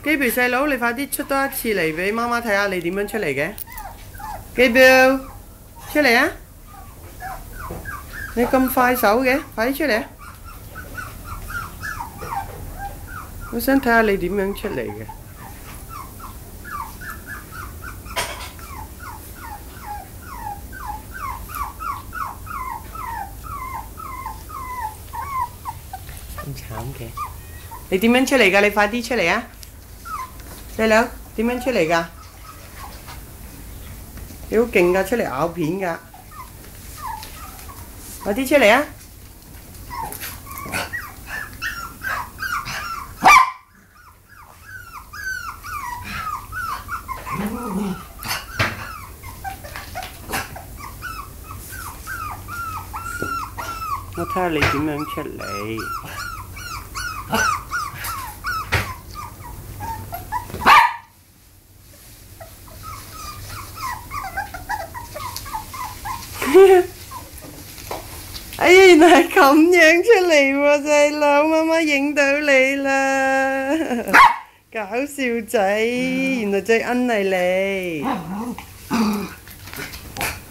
基表細佬，你快啲出多一次嚟俾媽媽睇下你點樣出嚟嘅。基表，出嚟啊！你咁快手嘅，快啲出嚟啊！我想睇下你點樣出嚟嘅。咁慘嘅，你點樣出嚟㗎？你快啲出嚟啊！細佬，點樣出嚟㗎？你好勁㗎，出嚟咬片㗎！快啲出嚟啊！我睇下你點樣出嚟。哎呀，原來係咁樣出嚟喎，細佬，媽媽影到你啦，搞笑仔，原來最恩係你。